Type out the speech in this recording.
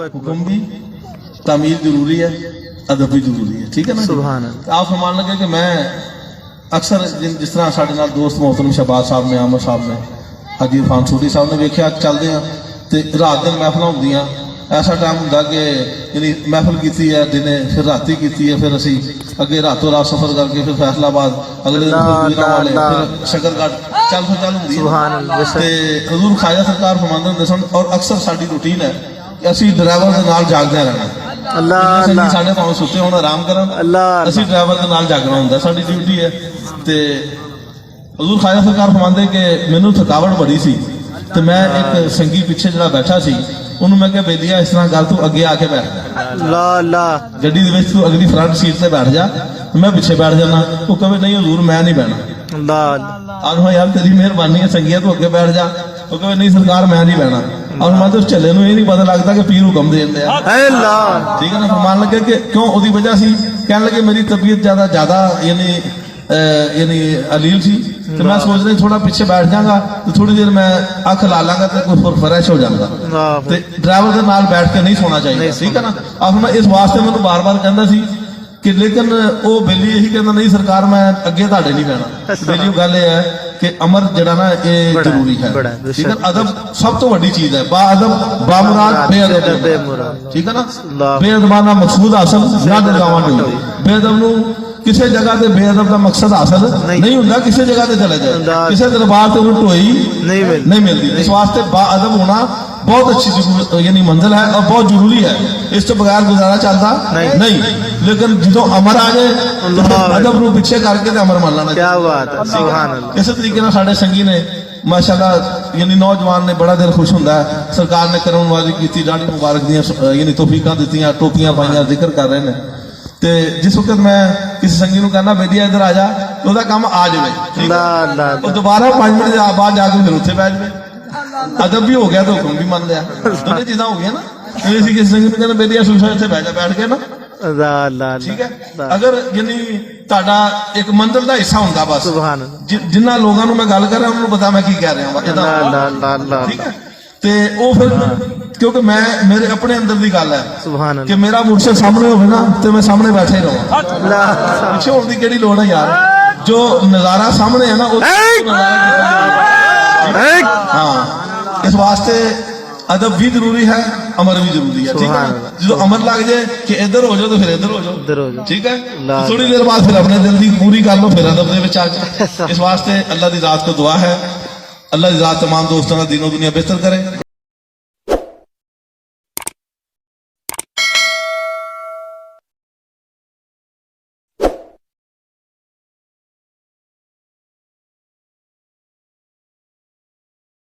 हुक्म भी, तामील जरूरी है, अदब भी जरूरी है। ठीक है ना। सुभान अल्लाह। आप फरमान लगे कि मैं अक्सर जिस तरह साढ़े नाल दोस्त मोहतरम शहबाज साहब ने, आमर साहब ने, हाजी इरफान सूरी साहब ने वेख्या चलते हैं तो रात दिन महफल होंदियां, ऐसा टाइम होंदा कि यानी महफल की है दिने, फिर राती की है, फिर असी अगे रातों रात सफर करके फिर फैसलाबाद, अगले दिन वाले, फिर शकरगढ़ चल होंदी है। हजूर ख्वाजा सरकार फरमांदे हुंदे सन और अक्सर साडी रूटीन है कि असी ड्राइवर दे नाल जागदे रहना। साढ़े भावें सुते होण आराम करन, असी ड्राइवर दे नाल जागना हुंदा, साडी ड्यूटी है। ते हजूर ख्वाजा सरकार फरमांदे कि मैनू थकावट बड़ी सी ते मैं एक संगी पिछे जिहड़ा बैठा सी उन्होंने मैं क्या बेलिया इस तरह गल तू अगे आके बैठ गड्डी दे विच तू अगली फ्रंट सीट से बैठ जा, मैं पिछे बैठ जाना। वो कहे नहीं हजूर मैं नहीं बैठना। आज यार तेरी मेहरबानी है संगिया तू अगे बैठ जा। वो कहे नहीं सरकार मैं नहीं बैठना। और मैं तो चले ये नहीं पता लगता कि पीर हुक्म दे दिंदे आ। ठीक है ना। फरमान लगे कि क्यों ओदी वजह सी, कहने लगे मेरी तबीयत ज्यादा यानी अलील सी तो मैं सोच रही थोड़ा पीछे बैठ जाऊंगा तो थोड़ी देर मैं अख ला लांगा तो कोई फ्रेश हो जाऊंगा। तो ड्राइवर के नाल बैठ के नहीं सोना चाहिए। ठीक है ना। अब मैं इस वास्ते मैं बार बार कहता सी कि लेकिन वो बेली यही कहता नहीं सरकार मैं अगे तुहाडे नहीं बहना। बेली गल यह है कि अमर जड़ा ना ये जरूरी है। ठीक है। अदब सब तो बड़ी चीज है। बाअदब बामुराद बेअदब। ठीक है ना। बेअदबाना मकसूद हासिल ना दरगावां नहीं होती। बेअदब नूं किसी जगह से बेअदब का मकसद हासिल नहीं होता, किसी जगह से चले जाए, किसी दरबार से उन्हें ढोई नहीं मिलती। इस वास्ते बाअदब होना बहुत अच्छी यानी मंजिल है और बहुत जरूरी है। इस तो बगैर गुजारा चलता नहीं। लेकिन जो अमर आ जाए अदब नूं पिछे करके अमर मान लेना। क्या बात है। सुभान अल्लाह। इस तरीके नाल साडे संगी ने माशाअल्लाह यानी नौजवान ने बड़ा दिल खुश होंदा है। सरकार ने करमनवाजी की, दाढ़ी मुबारक दी यानी तौफीकां दित्तियां, टोपियां पाइयां, जिक्र कर रहे हैं। ते जिस वक्त मैं किसी संगी को कहना बेटिया इधर आ जा तो वह काम आ जाए, दोबारा 5 मिनट बाद जाके फिर उत्थे बैठ जाए। अदब भी हो गया तो हुक्म भी मान लिया, दोनों चीजा हो गई ना। किसी संगी को कहना बेटिया सुशा इत्थे बैठ के ना। ठीक है। अगर यानी तुहाडा एक मंजिल का हिस्सा होंदा बस जिन्ना लोगों मैं गल कर रहा उन्होंने पता मैं की कह रहा। ठीक है। ते वो फिर क्योंकि मैं मेरे अपने अंदर की गल है कि मेरा मुर्शिद सामने हो ना तो मैं सामने बैठे ही रहूं। पीछे होने की केड़ी लोड़ है यार। जो नजारा सामने है ना हाँ। इस वास्ते अदब भी जरूरी है, अमर भी जरूरी है। ठीक है। जो अमर लग जाए कि इधर हो जाओ तो फिर इधर हो जाओ। ठीक है। थोड़ी देर बाद फिर अपने दिल की पूरी कर लो, फिर अदब दे विच आ जाओ। इस वास्ते अल्लाह की जात को दुआ है, अल्लाह की जात तमाम दोस्तों का दीनो दुनिया बेहतर करे।